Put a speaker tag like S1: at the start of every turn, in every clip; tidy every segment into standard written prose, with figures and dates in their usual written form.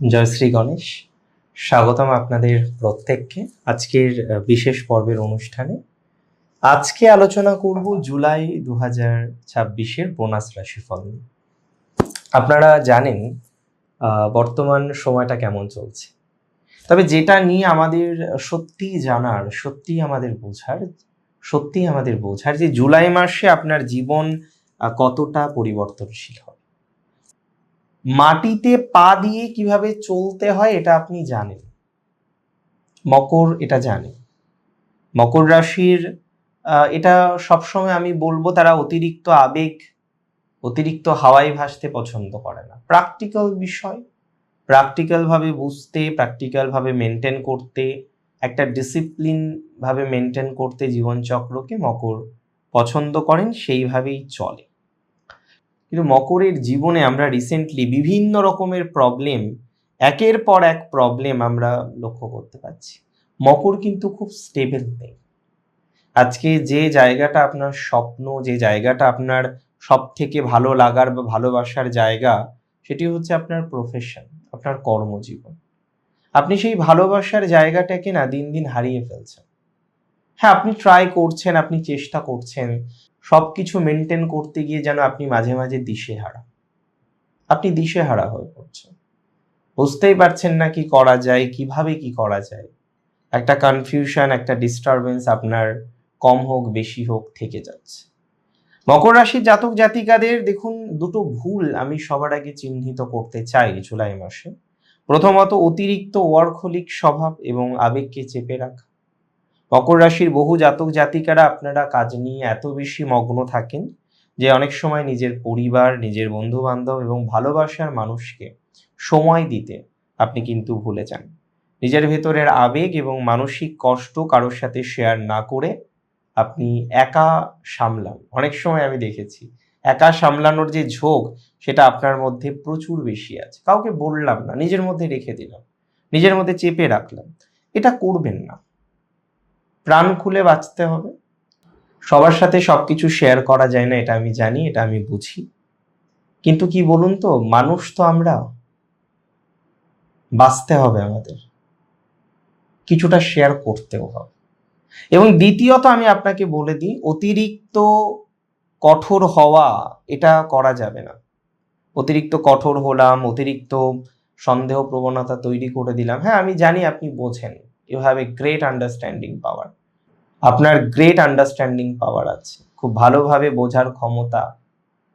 S1: জয় শ্রী গণেশ। স্বাগতম আপনাদের প্রত্যেককে আজকের বিশেষ পর্বের অনুষ্ঠানে। আজকে আলোচনা করব জুলাই 2026-এর বোনাস রাশিফল নিয়ে। আপনারা জানেন বর্তমান সময়টা কেমন চলছে, তবে যেটা নিয়ে আমাদের সত্যিই জানার, সত্যিই আমাদের বোঝার যে জুলাই মাসে আপনার জীবন কতটা পরিবর্তনশীল হবে। মাটিতে পা দিয়ে কিভাবে চলতে হয় এটা আপনি জানেন, মকর এটা জানে। মকর রাশির এটা সবসময় আমি বলবো তারা অতিরিক্ত আবেগ, অতিরিক্ত হাওয়ায় ভাসতে পছন্দ করে না। প্র্যাকটিক্যাল বিষয়, প্র্যাকটিক্যালভাবে বুঝতে, প্র্যাকটিক্যালভাবে মেনটেন করতে, একটা ডিসিপ্লিন ভাবে মেনটেন করতে জীবনচক্রকে মকর পছন্দ করেন, সেইভাবেই চলে। কিন্তু মকরের জীবনে আমরা রিসেন্টলি বিভিন্ন রকমের প্রবলেম, একের পর এক প্রবলেম আমরা লক্ষ্য করতে পারছি। মকর কিন্তু খুব স্টেবল নেই। আজকে যে জায়গাটা আপনার স্বপ্ন, যে জায়গাটা আপনার সব থেকে ভালো লাগার বা ভালোবাসার জায়গা, সেটি হচ্ছে আপনার প্রফেশন, আপনার কর্মজীবন। আপনি সেই ভালোবাসার জায়গাটাকে না দিন দিন হারিয়ে ফেলছেন। হ্যাঁ, আপনি ট্রাই করছেন, আপনি চেষ্টা করছেন, সব কিছু মেনটেন করতে গিয়ে যেন আপনি মাঝে মাঝে দিশেহারা। আপনি দিশেহারা হয়ে পড়ছেন, বুঝতেই পারছেন না কি করা যায়, কিভাবে কি করা যায়। একটা কনফিউশন, একটা ডিস্টারবেন্স আপনার কম হোক বেশি হোক থেকে যাচ্ছে। মকর রাশির জাতক জাতিকাদের দেখুন, দুটো ভুল আমি সবার আগে চিহ্নিত করতে চাই জুলাই মাসে। প্রথমত, অতিরিক্ত ওয়ার্কহোলিক স্বভাব এবং আবেগকে চেপে রাখা। মকর রাশির বহু জাতক জাতিকারা আপনারা কাজ নিয়ে এত বেশি মগ্ন থাকেন যে অনেক সময় নিজের পরিবার, নিজের বন্ধু বান্ধব এবং ভালোবাসার মানুষকে সময় দিতে আপনি কিন্তু ভুলে যান। নিজের ভেতরের আবেগ এবং মানসিক কষ্ট কারোর সাথে শেয়ার না করে আপনি একা সামলান। অনেক সময় আমি দেখেছি একা সামলানোর যে ঝোঁক, সেটা আপনার মধ্যে প্রচুর বেশি আছে। কাউকে বললাম না, নিজের মধ্যে রেখে দিলাম, নিজের মধ্যে চেপে রাখলাম। এটা করবেন না। প্রাণ খুলে বাঁচতে হবে। সবার সাথে সবকিছু শেয়ার করা যায় না, এটা আমি জানি, এটা আমি বুঝি। কিন্তু কি বলুন তো, মানুষ তো আমরা, বাঁচতে হবে আমাদের, কিছুটা শেয়ার করতেও হবে। এবং দ্বিতীয়ত আমি আপনাকে বলে দিই, অতিরিক্ত কঠোর হওয়া এটা করা যাবে না। অতিরিক্ত কঠোর হলাম, অতিরিক্ত সন্দেহ প্রবণতা তৈরি করে দিলাম। হ্যাঁ, আমি জানি আপনি বোঝেন, you have a great understanding power. আপনার গ্রেট আন্ডারস্ট্যান্ডিং পাওয়ার আছে, খুব ভালোভাবে বোঝার ক্ষমতা,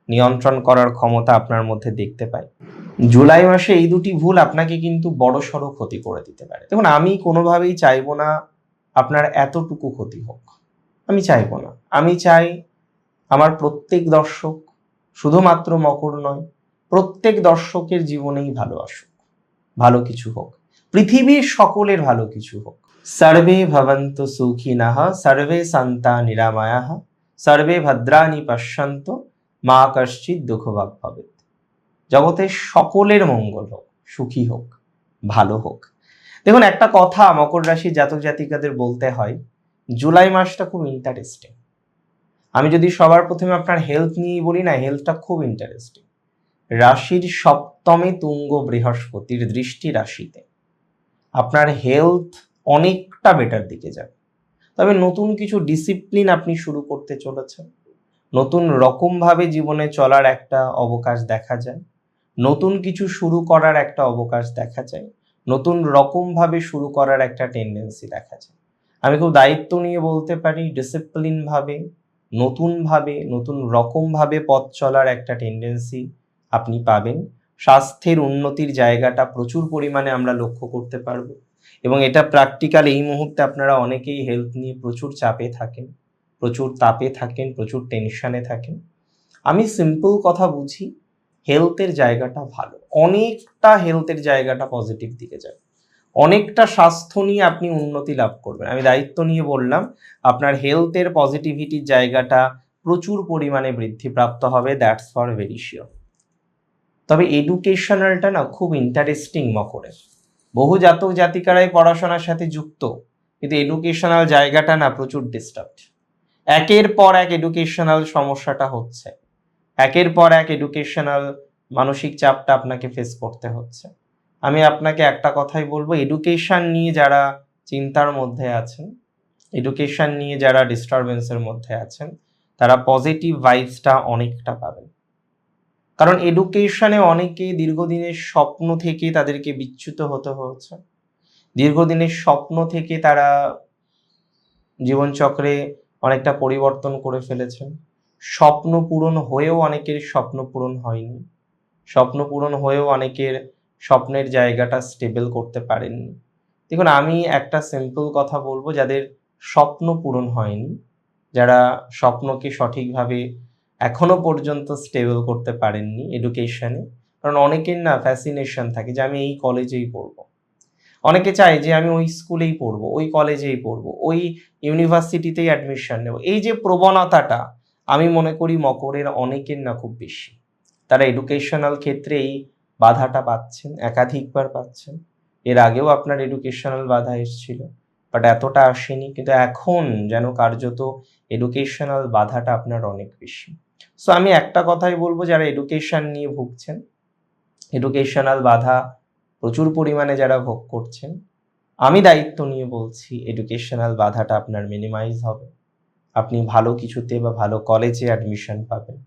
S1: নিয়ন্ত্রণ করার ক্ষমতা আপনার মধ্যে দেখতে পাই। জুলাই মাসে এই দুটি ভুল আপনাকে কিন্তু বড়সড় ক্ষতি করে দিতে পারে। দেখুন, আমি কোনোভাবেই চাইবো না আপনার এতটুকু ক্ষতি হোক, আমি চাইবো না। আমি চাই আমার প্রত্যেক দর্শক, শুধুমাত্র মকর নয়, প্রত্যেক দর্শকের জীবনেই ভালো আসুক, ভালো কিছু হোক, পৃথিবীর সকলের ভালো কিছু হোক। সর্বে ভবন্তু সুখিনঃ, সর্বে সন্তা নিরাময়াঃ, সর্বে ভদ্রাণি পশ্যন্তু, মা কশ্চিৎ দুঃখভাগ ভবেৎ। জগতের সকলের মঙ্গল হোক, সুখী হোক, ভালো হোক। দেখুন, একটা কথা মকর রাশির জাতক জাতিকাদের বলতে হয়, জুলাই মাসটা খুব ইন্টারেস্টিং। আমি যদি সবার প্রথমে আপনার হেলথ নিয়ে বলি না, হেলথটা খুব ইন্টারেস্টিং। রাশির সপ্তমে তুঙ্গ বৃহস্পতির দৃষ্টি রাশিতে, আপনার হেলথ অনেকটা বেটার দিকে যাবে। তবে নতুন কিছু ডিসিপ্লিন আপনি শুরু করতে চলেছেন, নতুন রকমভাবে জীবনে চলার একটা অবকাশ দেখা যায়, নতুন কিছু শুরু করার একটা অবকাশ দেখা যায়, নতুন রকমভাবে শুরু করার একটা টেন্ডেন্সি দেখা যায়। আমি খুব দায়িত্ব নিয়ে বলতে পারি, ডিসিপ্লিনভাবে, নতুনভাবে, নতুন রকমভাবে পথ চলার একটা টেন্ডেন্সি আপনি পাবেন। স্বাস্থ্যের উন্নতির জায়গাটা প্রচুর পরিমাণে আমরা লক্ষ্য করতে পারবো, এবং এটা প্র্যাকটিক্যাল। এই মুহূর্তে আপনারা অনেকেই হেলথ নিয়ে প্রচুর চাপে থাকেন, প্রচুর তাপে থাকেন, প্রচুর টেনশনে থাকেন। আমি সিম্পল কথা বুঝি, হেলথের জায়গাটা ভালো, অনেকটা হেলথের জায়গাটা পজিটিভ দিকে যাবে, অনেকটা স্বাস্থ্য নিয়ে আপনি উন্নতি লাভ করবেন। আমি দায়িত্ব নিয়ে বললাম, আপনার হেলথের পজিটিভিটির জায়গাটা প্রচুর পরিমাণে বৃদ্ধিপ্রাপ্ত হবে, দ্যাটস ফর ভেরি শিওর। তবে এডুকেশনালটা না খুব ইন্টারেস্টিং মকরের। বহু জাতক জাতিকারাই পড়াশোনার সাথে যুক্ত, কিন্তু এডুকেশনাল জায়গাটা না প্রচুর ডিস্টার্বড। একের পর এক এডুকেশনাল সমস্যাটা হচ্ছে, একের পর এক এডুকেশনাল মানসিক চাপটা আপনাকে ফেস করতে হচ্ছে। আমি আপনাকে একটা কথাই বলবো, এডুকেশন নিয়ে যারা চিন্তার মধ্যে আছেন, এডুকেশন নিয়ে যারা ডিস্টারবেন্সের মধ্যে আছেন, তারা পজিটিভ ভাইবসটা অনেকটা পাবেন। কারণ এডুকেশনে অনেকেই দীর্ঘদিনের স্বপ্ন থেকে তাদেরকে বিচ্যুত হতে হয়েছে, দীর্ঘদিনের স্বপ্ন থেকে তারা জীবনচক্রে অনেকটা পরিবর্তন করে ফেলেছেন। স্বপ্ন পূরণ হয়েও অনেকের স্বপ্ন পূরণ হয়নি, স্বপ্ন পূরণ হয়েও অনেকের স্বপ্নের জায়গাটা স্টেবল করতে পারেননি। দেখুন, আমি একটা সিম্পল কথা বলবো, যাদের স্বপ্ন পূরণ হয়নি, যারা স্বপ্নকে সঠিকভাবে এখনো পর্যন্ত স্টেবল করতে পারেননি এডুকেশনে, কারণ অনেকের না ফ্যাসিনেশন থাকে যে আমি এই কলেজেই পড়বো, অনেকে চায় যে আমি ওই স্কুলেই পড়বো, ওই কলেজেই পড়বো, ওই ইউনিভার্সিটিতেই অ্যাডমিশন নেব। এই যে প্রবণতাটা, আমি মনে করি মকরের অনেকের না খুব বেশি। তারা এডুকেশনাল ক্ষেত্রে এই বাধাটা পাচ্ছেন, একাধিকবার পাচ্ছেন। এর আগেও আপনার এডুকেশনাল বাধা এসেছিল, বাট এতটা আসেনি, কিন্তু এখন যেন কার্যত এডুকেশনাল বাধাটা আপনার অনেক বেশি। সো আমি একটা কথাই বলবো, যারা এডুকেশন নিয়ে ভুগছেন, এডুকেশনাল বাধা প্রচুর পরিমাণে যারা ভোগ করছেন, আমি দায়িত্ব নিয়ে বলছি এডুকেশনাল বাধাটা আপনার মিনিমাইজ হবে। আপনি ভালো কিছুতে বা ভালো কলেজে অ্যাডমিশন পাবেন,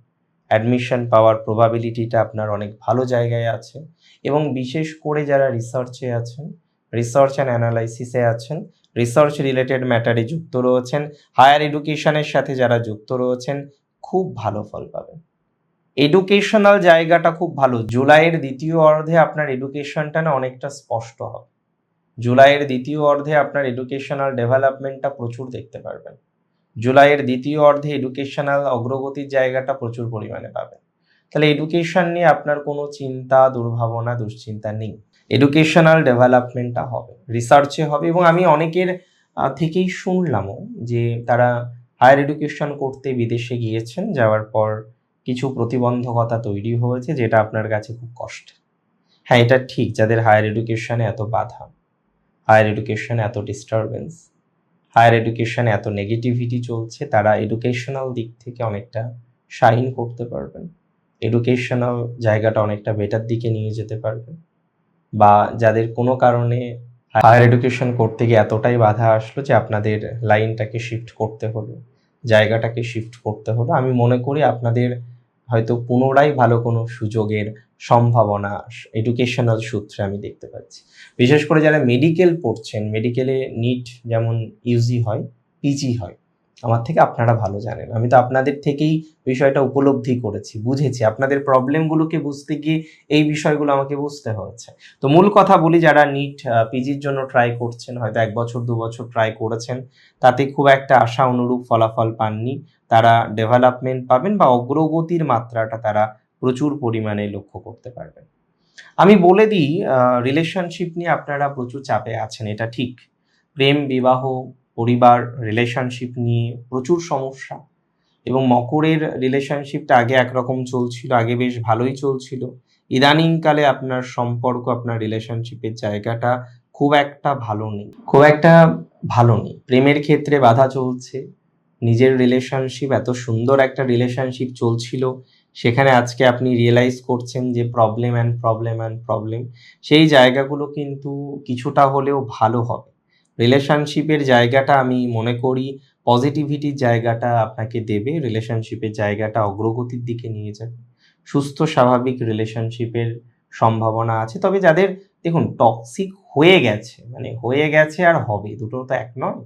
S1: অ্যাডমিশন পাওয়ার প্রবাবিলিটিটা আপনার অনেক ভালো জায়গায় আছে। এবং বিশেষ করে যারা রিসার্চে আছেন, রিসার্চ অ্যান্ড অ্যানালাইসিসে আছেন, রিসার্চ রিলেটেড ম্যাটারে যুক্ত রয়েছেন, হায়ার এডুকেশনের সাথে যারা যুক্ত রয়েছেন, খুব ভালো ফল পাবেন। এডুকেশনাল জায়গাটা খুব ভালো। জুলাইয়ের দ্বিতীয় অর্ধে আপনার এডুকেশনটা না অনেকটা স্পষ্ট হবে। জুলাইয়ের দ্বিতীয় অর্ধে আপনার এডুকেশনাল ডেভেলপমেন্টটা প্রচুর দেখতে পারবেন। জুলাইয়ের দ্বিতীয় অর্ধে এডুকেশনাল অগ্রগতির জায়গাটা প্রচুর পরিমাণে পাবেন। তাহলে এডুকেশন নিয়ে আপনার কোনো চিন্তা, দুর্ভাবনা, দুশ্চিন্তা নেই। এডুকেশনাল ডেভেলপমেন্টটা হবে, রিসার্চে হবে। এবং আমি অনেকের থেকেই শুনলামও যে তারা হায়ার এডুকেশন করতে বিদেশে গিয়েছেন, যাওয়ার পর কিছু প্রতিবন্ধকতা তৈরি হয়েছে, যেটা আপনার কাছে খুব কষ্টের। হ্যাঁ, এটা ঠিক, যাদের হায়ার এডুকেশনে এত বাধা, হায়ার এডুকেশনে এত ডিস্টারবেন্স, হায়ার এডুকেশনে এত নেগেটিভিটি চলছে, তারা এডুকেশনাল দিক থেকে অনেকটা শাইন করতে পারবেন, এডুকেশনাল জায়গাটা অনেকটা বেটার দিকে নিয়ে যেতে পারবেন। বা যাদের কোনো কারণে হায়ার এডুকেশন করতে গিয়ে এতটাই বাধা আসলো যে আপনাদের লাইনটাকে শিফট করতে হলো, জায়গাটাকে শিফট করতে হলো, আমি মনে করি আপনাদের হয়তো পুনরায় ভালো কোনো সুযোগের সম্ভাবনা এডুকেশনাল সূত্রে আমি দেখতে পাচ্ছি। বিশেষ করে যারা মেডিকেল পড়ছেন, মেডিকেলে নিট যেমন ইউজি হয়, পিজি হয়, আমার থেকে আপনারা ভালো জানেন। আমি তো আপনাদের থেকেই বিষয়টা উপলব্ধি করেছি, বুঝেছি। আপনাদের প্রবলেমগুলোকে বুঝতে গিয়ে এই বিষয়গুলো আমাকে বুঝতে হয়েছে। তো মূল কথা বলি, যারা নিট পিজির জন্য ট্রাই করছেন, হয়তো 1 বছর 2 বছর ট্রাই করেছেন, তাতে খুব একটা আশা অনুরূপ ফলাফল পাননি, তারা ডেভেলপমেন্ট পাবেন বা অগ্রগতির মাত্রাটা তারা প্রচুর পরিমাণে লক্ষ্য করতে পারবেন। আমি বলে দিই, রিলেশনশিপ নিয়ে আপনারা প্রচুর চাপে আছেন, এটা ঠিক। প্রেম, বিবাহ, পরিবার, রিলেশনশিপ নিয়ে প্রচুর সমস্যা। এবং মকরের রিলেশনশিপটা আগে একরকম চলছিল, আগে বেশ ভালোই চলছিল। ইদানিংকালে আপনার সম্পর্ক, আপনার রিলেশনশিপের জায়গাটা খুব একটা ভালো নেই, খুব একটা ভালো নেই। প্রেমের ক্ষেত্রে বাধা চলছে। নিজের রিলেশনশিপ, এত সুন্দর একটা রিলেশনশিপ চলছিল, সেখানে আজকে আপনি রিয়েলাইজ করছেন যে problem and problem and problem. সেই জায়গাগুলো কিন্তু কিছুটা হলেও ভালো হবে। রিলেশনশিপের জায়গাটা আমি মনে করি পজিটিভিটির জায়গাটা আপনাকে দেবে, রিলেশনশিপের জায়গাটা অগ্রগতির দিকে নিয়ে যাবে, সুস্থ স্বাভাবিক রিলেশনশিপের সম্ভাবনা আছে। তবে যাদের দেখুন টক্সিক হয়ে গেছে, মানে হয়ে গেছে আর হবে, দুটো তো এক নয়।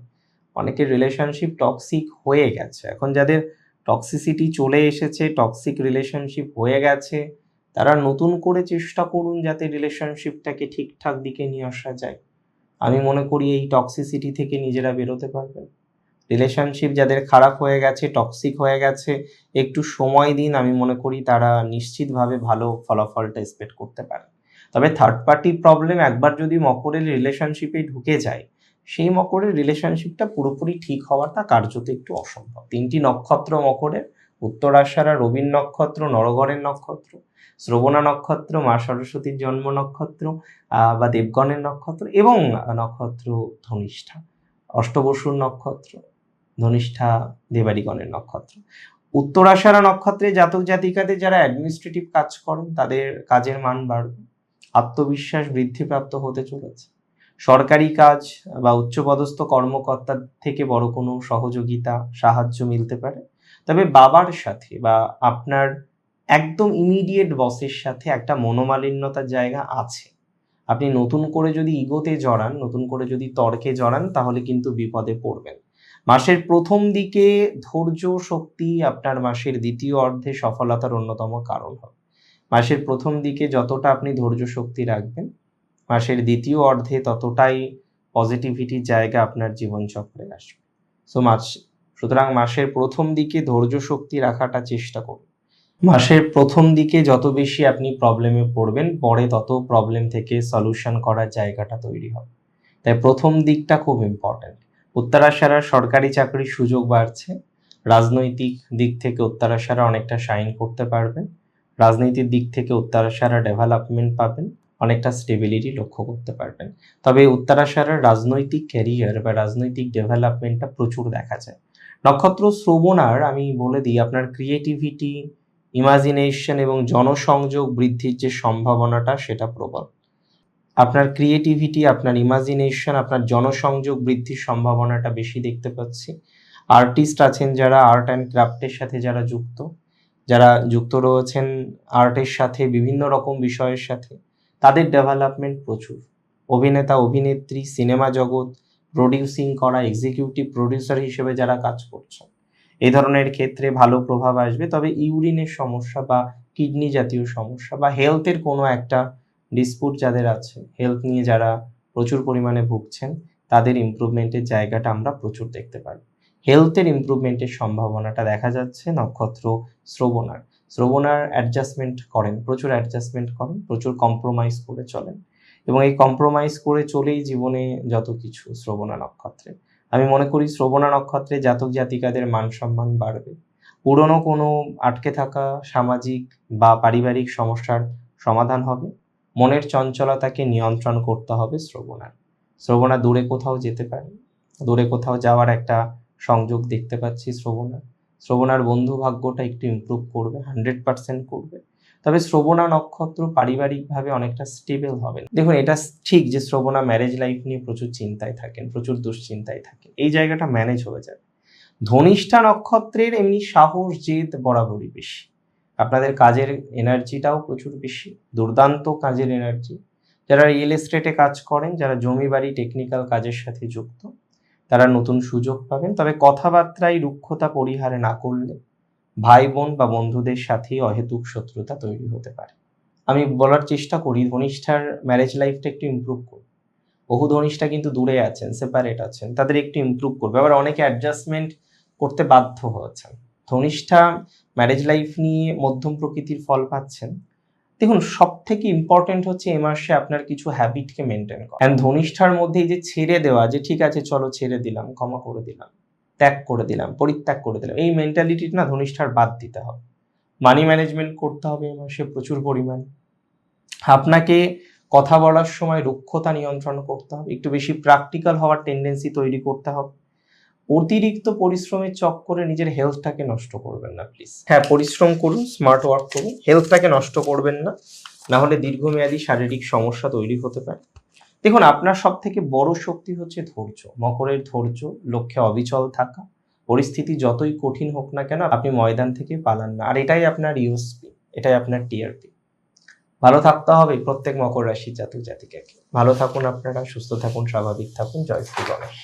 S1: অনেকের রিলেশনশিপ টক্সিক হয়ে গেছে, এখন যাদের টক্সিসিটি চলে এসেছে, টক্সিক রিলেশনশিপ হয়ে গেছে, তারা নতুন করে চেষ্টা করুন যাতে রিলেশনশিপটাকে ঠিকঠাক দিকে নিয়ে আসা যায়। আমি মনে করি এই টক্সিসিটি থেকে নিজেরা বেরোতে পারবেন। রিলেশনশিপ যাদের খারাপ হয়ে গেছে, টক্সিক হয়ে গেছে, একটু সময় দিন, আমি মনে করি তারা নিশ্চিতভাবে ভালো ফলাফলটা এক্সপেক্ট করতে পারে। তবে থার্ড পার্টি প্রবলেম একবার যদি মকরের রিলেশনশিপে ঢুকে যায়, সেই মকরের রিলেশনশিপটা পুরোপুরি ঠিক হওয়াটা কার্যত একটু অসম্ভব। 3টি নক্ষত্র মকরের, উত্তরাষাঢ়া রবির নক্ষত্র, নরগণের নক্ষত্র, শ্রবণা নক্ষত্র মা সরস্বতীর জন্ম নক্ষত্র বা দেবগণের নক্ষত্র, এবং নক্ষত্র ধনিষ্ঠা, অষ্টবসুর নক্ষত্র, ধনিষ্ঠা দেবাড়িগণের নক্ষত্র। উত্তরাষাঢ়া নক্ষত্রে জাতক জাতিকাদের যারা অ্যাডমিনিস্ট্রেটিভ কাজ করেন, তাদের কাজের মান বাড়বে। আত্মবিশ্বাস বৃদ্ধিপ্রাপ্ত হতে চলেছে। সরকারি কাজ বা উচ্চপদস্থ কর্মকর্তার থেকে বড় কোনো সহযোগিতা, সাহায্য মিলতে পারে। তবে বাবার সাথে বা আপনার একদম ইমিডিয়েট বসের সাথে একটা মনোমালিন্যতার জায়গা আছে। আপনি নতুন করে যদি ইগোতে জড়ান, নতুন করে যদি তর্কে জড়ান, তাহলে কিন্তু বিপদে পড়বেন। মাসের প্রথম দিকে ধৈর্য শক্তি আপনার মাসের দ্বিতীয় অর্ধে সফলতার অন্যতম কারণ হবে। মাসের প্রথম দিকে যতটা আপনি ধৈর্য শক্তি রাখবেন, মাসের দ্বিতীয় অর্ধে ততটাই পজিটিভিটির জায়গা আপনার জীবনচক্রে আসবে। সুতরাং মাসের প্রথম দিকে ধৈর্য শক্তি রাখাটা চেষ্টা করুন। মাসের প্রথম দিকে যত বেশি আপনি প্রবলেমে পড়বেন, পরে তত প্রবলেম থেকে সলিউশন করার জায়গাটা তৈরি হবে। তাই প্রথম দিকটা খুব ইম্পর্ট্যান্ট। উত্তরাশারার সরকারি চাকরির সুযোগ বাড়ছে। রাজনৈতিক দিক থেকে উত্তরাশারা অনেকটা শাইন করতে পারবেন। রাজনীতির দিক থেকে উত্তরাশারা ডেভেলপমেন্ট পাবেন, অনেকটা স্টেবিলিটি লক্ষ্য করতে পারবেন। তবে উত্তরাশারার রাজনৈতিক ক্যারিয়ার বা রাজনৈতিক ডেভেলপমেন্টটা প্রচুর দেখা যায়। নক্ষত্র শ্রবণার আমি বলে দিই, আপনার ক্রিয়েটিভিটি, ইমাজিনেশন এবং জনসংযোগ বৃদ্ধির যে সম্ভাবনাটা সেটা প্রবল। আপনার ক্রিয়েটিভিটি, আপনার ইমাজিনেশন, আপনার জনসংযোগ বৃদ্ধির সম্ভাবনাটা বেশি দেখতে পাচ্ছি। আর্টিস্ট আছেন যারা, আর্ট অ্যান্ড ক্রাফটের সাথে যারা যুক্ত রয়েছেন আর্টের সাথে, বিভিন্ন রকম বিষয়ের সাথে, তাদের ডেভেলপমেন্ট প্রচুর। অভিনেতা, অভিনেত্রী, সিনেমা জগৎ, প্রডিউসিং করা, এক্সিকিউটিভ প্রডিউসার হিসেবে যারা কাজ করছেন, এই ধরনের ক্ষেত্রে ভালো প্রভাব আসবে। তবে ইউরিনের সমস্যা বা কিডনি জাতীয় সমস্যা বা হেলথের কোনো একটা ডিসপুট যাদের আছে, হেলথ নিয়ে যারা প্রচুর পরিমাণে ভুগছেন, তাদের ইমপ্রুভমেন্টের জায়গাটা আমরা প্রচুর দেখতে পারি। হেলথের ইমপ্রুভমেন্টের সম্ভাবনাটা দেখা যাচ্ছে নক্ষত্র শ্রবণার অ্যাডজাস্টমেন্ট করেন, প্রচুর কম্প্রোমাইজ করে চলেন, এবং এই কম্প্রোমাইজ করে চলেই জীবনে যত কিছু শ্রবণা নক্ষত্রে। আমি মনে করি শ্রবণা নক্ষত্রে জাতক জাতিকাদের মান সম্মান বাড়বে। পুরনো কোনো আটকে থাকা সামাজিক বা পারিবারিক সমস্যার সমাধান হবে। মনের চঞ্চলতাকে নিয়ন্ত্রণ করতে হবে শ্রবণা দূরে কোথাও যেতে পারে, দূরে কোথাও যাওয়ার একটা সংযোগ দেখতে পাচ্ছি শ্রবণার বন্ধু ভাগ্যটা একটু ইমপ্রুভ করবে, 100% করবে। তবে শ্রবণা নক্ষত্র পারিবারিকভাবে অনেকটা স্টেবল হবে। দেখুন, এটা ঠিক যে শ্রবণা ম্যারেজ লাইফ নিয়ে প্রচুর চিন্তায় থাকেন, প্রচুর দুশ্চিন্তায় থাকেন, এই জায়গাটা ম্যানেজ হয়ে যাবে। ধনিষ্ঠা নক্ষত্রের এমনি সাহস, জেদ বরাবরই বেশি। আপনাদের কাজের এনার্জিটাও প্রচুর বেশি, দুর্দান্ত কাজের এনার্জি। যারা রিয়েল এস্টেটে কাজ করেন, যারা জমি বাড়ি টেকনিক্যাল কাজের সাথে যুক্ত, তারা নতুন সুযোগ পাবেন। তবে কথাবার্তায় রুক্ষতা পরিহার না করলে ভাই বোন বা বন্ধুদের সাথেই অহেতুক শত্রুতা তৈরি হতে পারে। আমি বলার চেষ্টা করি ধনিষ্ঠার ম্যারেজ লাইফটা একটু ইমপ্রুভ করবে। বহু ধনিষ্ঠা কিন্তু দূরে আছেন, সেপারেট আছেন, তাদের একটু ইমপ্রুভ করবে। আবার অনেকে অ্যাডজাস্টমেন্ট করতে বাধ্য হয়েছেন। ধনিষ্ঠা ম্যারেজ লাইফ নিয়ে মধ্যম প্রকৃতির ফল পাচ্ছেন। দেখুন, সব থেকে ইম্পর্টেন্ট হচ্ছে এ মাসে আপনার কিছু হ্যাবিটকে মেনটেন করা। অ্যান্ড ধনিষ্ঠার মধ্যে এই যে ছেড়ে দেওয়া, যে ঠিক আছে চলো ছেড়ে দিলাম, ক্ষমা করে দিলাম, ত্যাগ করে দিলাম, পরিত্যাগ করে দিলাম, এই মেন্টালিটি না ধনিষ্ঠার বাদ দিতে হবে। মানি ম্যানেজমেন্ট করতে হবে এ মাসে প্রচুর পরিমাণে। আপনাকে কথা বলার সময় রুক্ষতা নিয়ন্ত্রণ করতে হবে, একটু বেশি প্র্যাকটিক্যাল হওয়ার টেন্ডেন্সি তৈরি করতে হবে। অতিরিক্ত পরিশ্রমের চক্করে নিজের হেলথটাকে নষ্ট করবেন না প্লিজ। হ্যাঁ, পরিশ্রম করুন, স্মার্ট ওয়ার্ক করুন, হেলথটাকে নষ্ট করবেন না, না হলে দীর্ঘমেয়াদী শারীরিক সমস্যা তৈরি হতে পারে। দেখুন, আপনার সব থেকে বড় শক্তি হচ্ছে ধৈর্য। মকরের ধৈর্য, লক্ষ্যে অবিচল থাকা, পরিস্থিতি যতই কঠিন হোক না কেন আপনি ময়দান থেকে পালান না। আর এটাই আপনার ইউএসপি, এটাই আপনার টিআরপি। ভালো থাকতে হবে প্রত্যেক মকর রাশির জাতক জাতিকাকে। ভালো থাকুন আপনারা, সুস্থ থাকুন, স্বাভাবিক থাকুন। জয় শ্রী গণেশ।